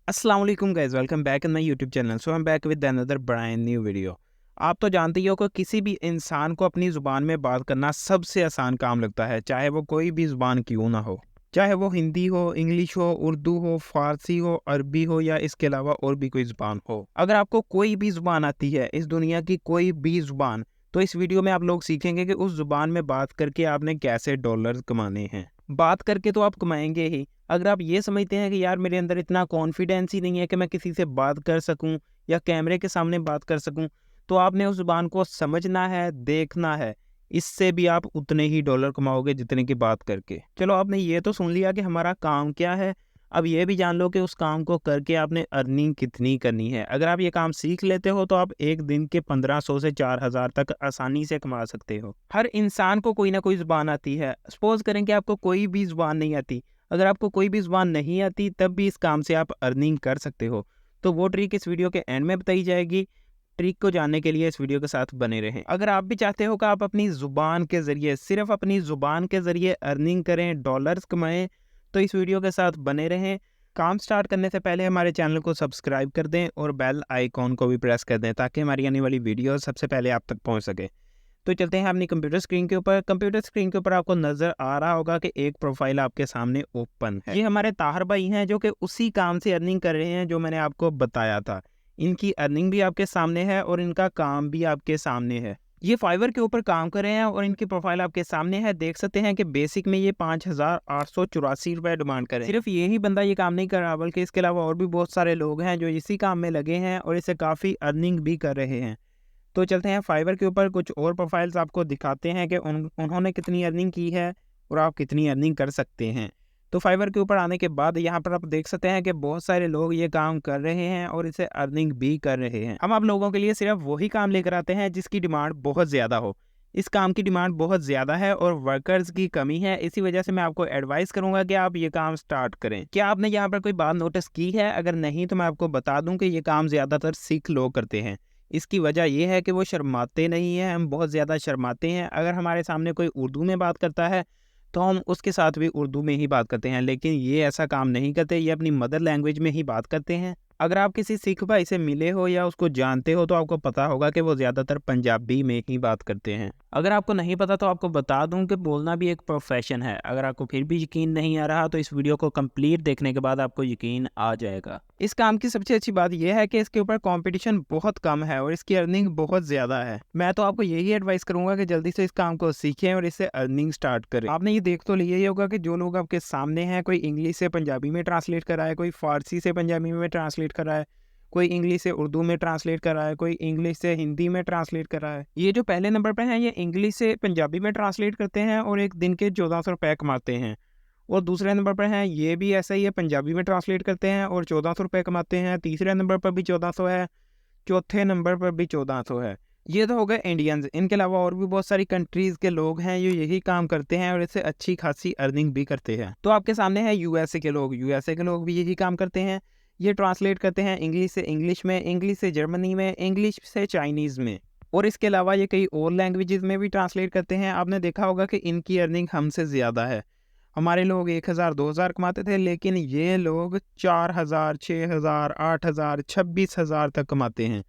अस्सलाम वालेकुम guys, welcome back in my YouTube channel. So I am back with another brand new video. आप तो जानते ही हो कि किसी भी इंसान को अपनी ज़ुबान में बात करना सबसे आसान काम लगता है, चाहे वो कोई भी ज़ुबान क्यों ना हो। चाहे वो हिंदी हो, इंग्लिश हो, उर्दू हो, फ़ारसी हो, अरबी हो या इसके अलावा और भी कोई ज़ुबान हो। अगर आपको कोई भी ज़ुबान आती है, इस दुनिया की कोई भी ज़ुबान, तो इस वीडियो में आप लोग सीखेंगे कि उस ज़ुबान में बात करके आपने कैसे डॉलर्स कमाने हैं। बात करके तो आप कमाएँगे ही, अगर आप ये समझते हैं कि यार मेरे अंदर इतना कॉन्फिडेंस ही नहीं है कि मैं किसी से बात कर सकूं या कैमरे के सामने बात कर सकूं, तो आपने उस ज़ुबान को समझना है, देखना है। इससे भी आप उतने ही डॉलर कमाओगे जितने की बात करके। चलो, आपने ये तो सुन लिया कि हमारा काम क्या है। अब ये भी जान लो कि उस काम को करके आपने अर्निंग कितनी करनी है। अगर आप ये काम सीख लेते हो तो आप एक दिन के 1500 से 4000 तक आसानी से कमा सकते हो। हर इंसान को कोई ना कोई ज़ुबान आती है। सपोज करें कि आपको कोई भी ज़ुबान नहीं आती। अगर आपको कोई भी ज़ुबान नहीं आती तब भी इस काम से आप अर्निंग कर सकते हो। तो वो ट्रिक इस वीडियो के एंड में बताई जाएगी। ट्रिक को जानने के लिए इस वीडियो के साथ बने रहें। अगर आप भी चाहते हो कि आप अपनी ज़ुबान के ज़रिए, सिर्फ अपनी ज़ुबान के ज़रिए अर्निंग करें, डॉलर्स कमाएं, तो इस वीडियो के साथ बने रहें। काम स्टार्ट करने से पहले हमारे चैनल को सब्सक्राइब कर दें और बेल आइकॉन को भी प्रेस कर दें ताकि हमारी आने वाली वीडियो सबसे पहले आप तक पहुंच सके। तो चलते हैं अपनी कंप्यूटर स्क्रीन के ऊपर। कंप्यूटर स्क्रीन के ऊपर आपको नज़र आ रहा होगा कि एक प्रोफाइल आपके सामने ओपन है। ये हमारे ताहर भाई हैं जो कि उसी काम से अर्निंग कर रहे हैं जो मैंने आपको बताया था। इनकी अर्निंग भी आपके सामने है और इनका काम भी आपके सामने है। ये फाइवर के ऊपर काम कर रहे हैं और इनकी प्रोफाइल आपके सामने है। देख सकते हैं कि बेसिक में ये 5884 रुपये डिमांड करें। सिर्फ यही बंदा ये काम नहीं कर रहा, बल्कि इसके अलावा और भी बहुत सारे लोग हैं जो इसी काम में लगे हैं और इससे काफ़ी अर्निंग भी कर रहे हैं। तो चलते हैं फाइवर के ऊपर, कुछ और प्रोफाइल्स आपको दिखाते हैं कि उन्होंने कितनी अर्निंग की है और आप कितनी अर्निंग कर सकते हैं। तो फाइवर के ऊपर आने के बाद यहाँ पर आप देख सकते हैं कि बहुत सारे लोग ये काम कर रहे हैं और इसे अर्निंग भी कर रहे हैं। हम आप लोगों के लिए सिर्फ वही काम लेकर आते हैं जिसकी डिमांड बहुत ज़्यादा हो। इस काम की डिमांड बहुत ज़्यादा है और वर्कर्स की कमी है। इसी वजह से मैं आपको एडवाइस करूंगा कि आप ये काम स्टार्ट करें। क्या आपने यहाँ पर कोई बात नोटिस की है? अगर नहीं तो मैं आपको बता दूं कि ये काम ज़्यादातर सिख लोग करते हैं। इसकी वजह ये है कि वो शर्माते नहीं हैं। हम बहुत ज़्यादा शर्माते हैं। अगर हमारे सामने कोई उर्दू में बात करता है तो हम उसके साथ भी उर्दू में ही बात करते हैं, लेकिन ये ऐसा काम नहीं करते। ये अपनी मदर लैंग्वेज में ही बात करते हैं। अगर आप किसी सिख भाई से मिले हो या उसको जानते हो तो आपको पता होगा कि वो ज़्यादातर पंजाबी में ही बात करते हैं। अगर आपको नहीं पता तो आपको बता दूं कि बोलना भी एक प्रोफेशन है। अगर आपको फिर भी यकीन नहीं आ रहा तो इस वीडियो को कंप्लीट देखने के बाद आपको यकीन आ जाएगा। इस काम की सबसे अच्छी बात यह है कि इसके ऊपर कंपटीशन बहुत कम है और इसकी अर्निंग बहुत ज़्यादा है। मैं तो आपको यही एडवाइस करूंगा कि जल्दी से इस काम को सीखें और इससे अर्निंग स्टार्ट करें। आपने ये देख तो लिया ही होगा कि जो लोग आपके सामने हैं, कोई इंग्लिश से पंजाबी में ट्रांसलेट कर रहा है, कोई फारसी से पंजाबी में ट्रांसलेट कर रहा है, कोई इंग्लिश से उर्दू में ट्रांसलेट कर रहा है, कोई इंग्लिश से हिंदी में ट्रांसलेट कर रहा है। ये जो पहले नंबर पे हैं ये इंग्लिश से पंजाबी में ट्रांसलेट करते हैं और एक दिन के 1400 रुपये कमाते हैं। और दूसरे नंबर पर हैं ये भी ऐसा ही है, पंजाबी में ट्रांसलेट करते हैं और 1400 रुपये कमाते हैं। तीसरे नंबर पर भी 1400 है, चौथे नंबर पर भी 1400 है। ये तो हो गए इंडियंस। इनके अलावा और भी बहुत सारी कंट्रीज़ के लोग हैं जो यही काम करते हैं और इससे अच्छी खासी अर्निंग भी करते हैं। तो आपके सामने है यूएसए के लोग। यूएसए के लोग भी यही काम करते हैं। ये ट्रांसलेट करते हैं इंग्लिश से इंग्लिश में, इंग्लिश से जर्मनी में, इंग्लिश से चाइनीज़ में, और इसके अलावा ये कई और लैंग्वेजेस में भी ट्रांसलेट करते हैं। आपने देखा होगा कि इनकी अर्निंग हमसे ज़्यादा है। हमारे लोग 1000 2000 कमाते थे, लेकिन ये लोग 4000 6000 8000 26000 तक कमाते हैं।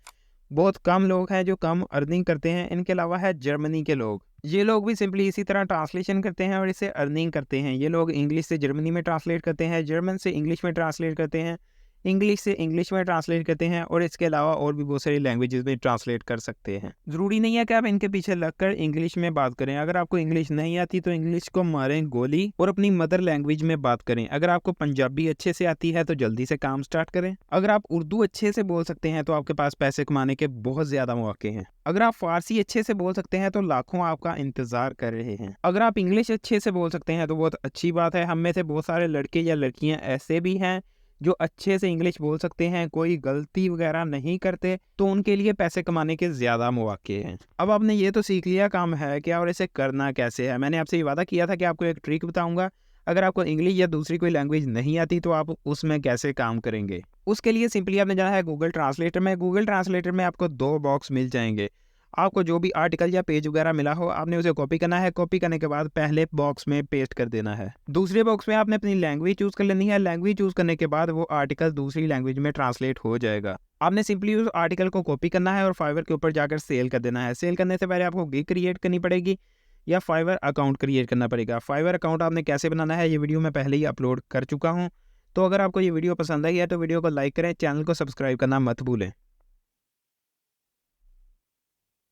बहुत कम लोग हैं जो कम अर्निंग करते हैं। इनके अलावा है जर्मनी के लोग। ये लोग भी सिंपली इसी तरह ट्रांसलेशन करते हैं और इससे अर्निंग करते हैं। ये लोग इंग्लिश से जर्मनी में ट्रांसलेट करते हैं, जर्मन से इंग्लिश में ट्रांसलेट करते हैं, इंग्लिश से इंग्लिश में ट्रांसलेट करते हैं और इसके अलावा और भी बहुत सारी लैंग्वेजेस में ट्रांसलेट कर सकते हैं। ज़रूरी नहीं है कि आप इनके पीछे लगकर इंग्लिश में बात करें। अगर आपको इंग्लिश नहीं आती तो इंग्लिश को मारें गोली और अपनी मदर लैंग्वेज में बात करें। अगर आपको पंजाबी अच्छे से आती है तो जल्दी से काम स्टार्ट करें। अगर आप उर्दू अच्छे से बोल सकते हैं तो आपके पास पैसे कमाने के बहुत ज़्यादा मौके हैं। अगर आप फारसी अच्छे से बोल सकते हैं तो लाखों आपका इंतजार कर रहे हैं। अगर आप इंग्लिश अच्छे से बोल सकते हैं तो बहुत अच्छी बात है। हम में से बहुत सारे लड़के या लड़कियां ऐसे भी हैं जो अच्छे से इंग्लिश बोल सकते हैं, कोई गलती वगैरह नहीं करते, तो उनके लिए पैसे कमाने के ज़्यादा मौके हैं। अब आपने ये तो सीख लिया काम है क्या और इसे करना कैसे है। मैंने आपसे ये वादा किया था कि आपको एक ट्रिक बताऊंगा। अगर आपको इंग्लिश या दूसरी कोई लैंग्वेज नहीं आती तो आप उसमें कैसे काम करेंगे। उसके लिए सिंपली आपने जाना है गूगल ट्रांसलेटर में। गूगल ट्रांसलेटर में आपको 2 बॉक्स मिल जाएंगे। आपको जो भी आर्टिकल या पेज वगैरह मिला हो आपने उसे कॉपी करना है। कॉपी करने के बाद पहले बॉक्स में पेस्ट कर देना है। दूसरे बॉक्स में आपने अपनी लैंग्वेज चूज़ कर लेनी है। लैंग्वेज चूज़ करने के बाद वो आर्टिकल दूसरी लैंग्वेज में ट्रांसलेट हो जाएगा। आपने सिंपली उस आर्टिकल को कॉपी करना है और फाइवर के ऊपर जाकर सेल कर देना है। सेल करने से पहले आपको गिग क्रिएट करनी पड़ेगी या फाइवर अकाउंट क्रिएट करना पड़ेगा। फाइवर अकाउंट आपने कैसे बनाना है ये वीडियो मैं पहले ही अपलोड कर चुका हूँ। तो अगर आपको ये वीडियो पसंद आई है तो वीडियो को लाइक करें, चैनल को सब्सक्राइब करना मत भूलें।